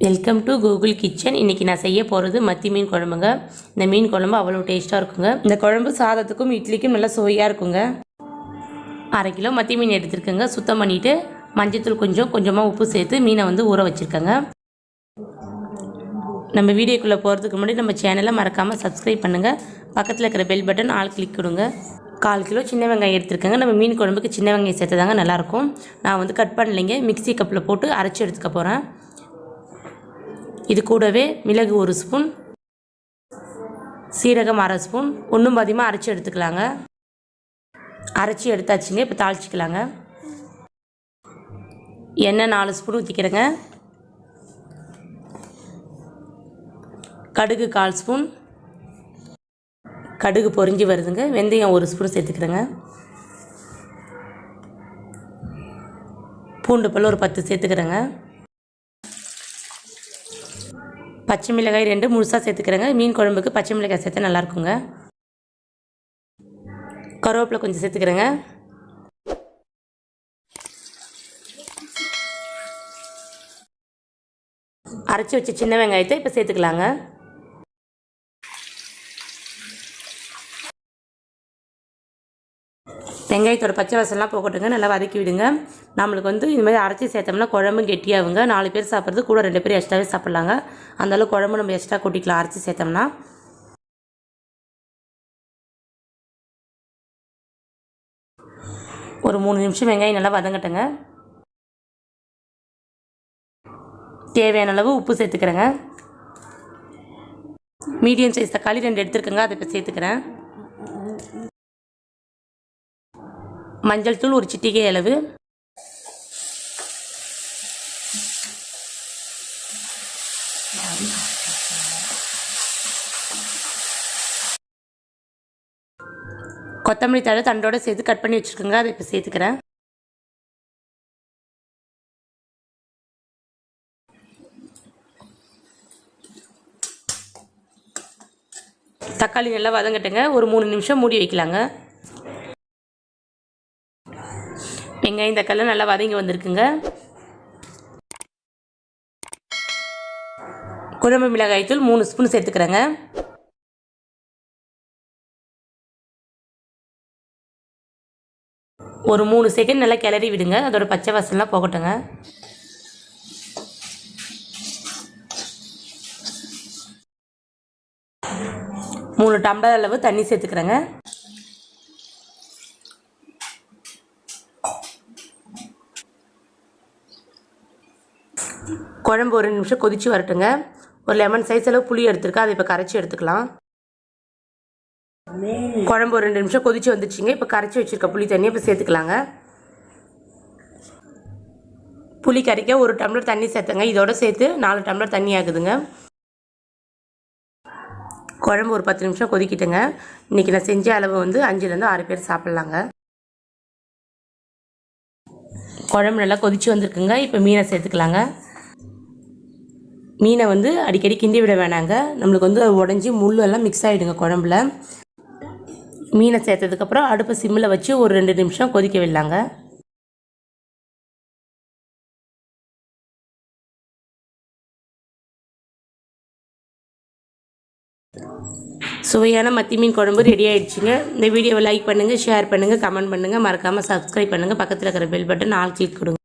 Welcome to Google kitchen. இன்றைக்கி நான் செய்ய போகிறது மத்தி மீன் குழம்புங்க. இந்த மீன் குழம்பு அவ்வளோ டேஸ்ட்டாக இருக்குங்க. இந்த குழம்பு சாதத்துக்கும் இட்லிக்கும் நல்லா சுவையாக இருக்குங்க. 1/2 கிலோ மத்தி மீன் எடுத்துருக்கேங்க. சுத்தம் பண்ணிவிட்டு மஞ்சத்தூள் கொஞ்சமாக உப்பு சேர்த்து மீனை ஊற வச்சுருக்கேங்க. நம்ம வீடியோக்குள்ளே போகிறதுக்கு முன்னாடி நம்ம சேனலை மறக்காமல் சப்ஸ்கிரைப் பண்ணுங்கள். பக்கத்தில் இருக்கிற பெல் பட்டன் ஆல் கிளிக் கொடுங்க. 1/4 கிலோ சின்ன வெங்காயம் எடுத்துருக்கேங்க. நம்ம மீன் குழம்புக்கு சின்ன வெங்காயம் சேர்த்து தாங்க நல்லாயிருக்கும். நான் கட் பண்ணலைங்க, மிக்ஸி கப்பில் போட்டு அரைச்சி எடுத்துக்க போகிறேன். இது கூடவே மிளகு 1 ஸ்பூன், சீரகம் 1/2 ஸ்பூன், ஒன்றும் பாதியமாக அரைச்சி எடுத்துக்கலாங்க. அரைச்சி எடுத்தாச்சுங்க. இப்போ தாளிச்சிக்கலாங்க. எண்ணெய் 4 ஸ்பூன் ஊற்றிக்கிறேங்க. கடுகு 1/4 ஸ்பூன், கடுகு பொரிஞ்சு வருதுங்க. வெந்தயம் 1 ஸ்பூன் சேர்த்துக்கிறேங்க. பூண்டு பல் ஒரு 10 சேர்த்துக்கிறேங்க. பச்சை மிளகாய் 2 முழுசாக சேர்த்துக்கிறேங்க. மீன் குழம்புக்கு பச்சை மிளகாய் சேர்த்தா நல்லாயிருக்குங்க. கருவேப்பிலை கொஞ்சம் சேர்த்துக்கிறேங்க. அரைச்சி வச்ச சின்ன வெங்காயத்தை இப்போ சேர்த்துக்கலாங்க. வெங்காயத்தோட பச்சை வாசம்லாம் போகட்டுங்க. நல்லா வதக்கி விடுங்க. நம்மளுக்கு இது மாதிரி அரைச்சி சேர்த்தோம்னா குழம்பு கெட்டியாகுங்க. 4 பேர் சாப்பிட்றது கூட 2 பேர் எக்ஸ்ட்ராவே சாப்பிட்லாங்க. அந்தளவு குழம்பு நம்ம எக்ஸ்ட்ரா கொட்டிக்கலாம் அரைச்சி சேர்த்தோம்னா. ஒரு 3 நிமிஷம் வெங்காயம் நல்லா வதங்கட்டுங்க. தேவையான அளவு உப்பு சேர்த்துக்கிறேங்க. மீடியம் சைஸ் தக்காளி 2 எடுத்துருக்கேங்க. அதை இப்போ சேர்த்துக்கிறேன். மஞ்சள் தூள் ஒரு சிட்டிகை அளவு, கொத்தமல்லி தழை தண்டோட சேர்த்து கட் பண்ணி வச்சுருக்கோங்க. அதை இப்போ சேர்த்துக்கிறேன். தக்காளி நல்லா வதங்கட்டுங்க. ஒரு 3 நிமிஷம் மூடி வைக்கலாங்க. வெங்காயம் தக்காளி நல்லா வதங்கி வந்திருக்குங்க. குழம்பு மிளகாய் தூள் 3 ஸ்பூன் சேர்த்துக்கிறேங்க. ஒரு 3 செகண்ட் நல்லா கிளறி விடுங்க. அதோட பச்சை வாசம்லாம் போகட்டுங்க. மூணு டம்ளர் அளவு தண்ணி சேர்த்துக்கிறேங்க. குழம்பு ஒரு 2 நிமிஷம் கொதித்து வரட்டுங்க. ஒரு லெமன் சைஸ் அளவு புளி எடுத்துருக்கேன். அதை இப்போ கரைச்சி எடுத்துக்கலாம். குழம்பு ஒரு 2 நிமிஷம் கொதித்து வந்துச்சுங்க. இப்போ கரைச்சி வச்சுருக்க புளி தண்ணியை இப்போ சேர்த்துக்கலாங்க. புளி கரைக்க 1 டம்ளர் தண்ணி சேர்த்துங்க. இதோட சேர்த்து 4 டம்ளர் தண்ணி ஆகுதுங்க. குழம்பு ஒரு 10 நிமிஷம் கொதிக்கிட்டுங்க. இன்றைக்கி நான் செஞ்ச அளவு 5லேருந்து 6 பேர் சாப்பிட்லாங்க. குழம்பு நல்லா கொதித்து வந்திருக்குங்க. இப்போ மீனை சேர்த்துக்கலாங்க. மீனை அடிக்கடி கிண்டி விட வேணாங்க. நம்மளுக்கு உடஞ்சி முள் எல்லாம் மிக்ஸ் ஆகிடுங்க குழம்புல. மீனை சேர்த்ததுக்கப்புறம் அடுப்பை சிம்மில் வச்சு ஒரு 2 நிமிஷம் கொதிக்க விடலாங்க. சுவையான மத்தி மீன் குழம்பு ரெடி ஆகிடுச்சிங்க. இந்த வீடியோவை லைக் பண்ணுங்கள், ஷேர் பண்ணுங்கள், கமெண்ட் பண்ணுங்கள். மறக்காமல் சப்ஸ்கிரைப் பண்ணுங்கள். பக்கத்தில் இருக்கிற பெல் பட்டன் ஆல் கிளிக் கொடுங்க.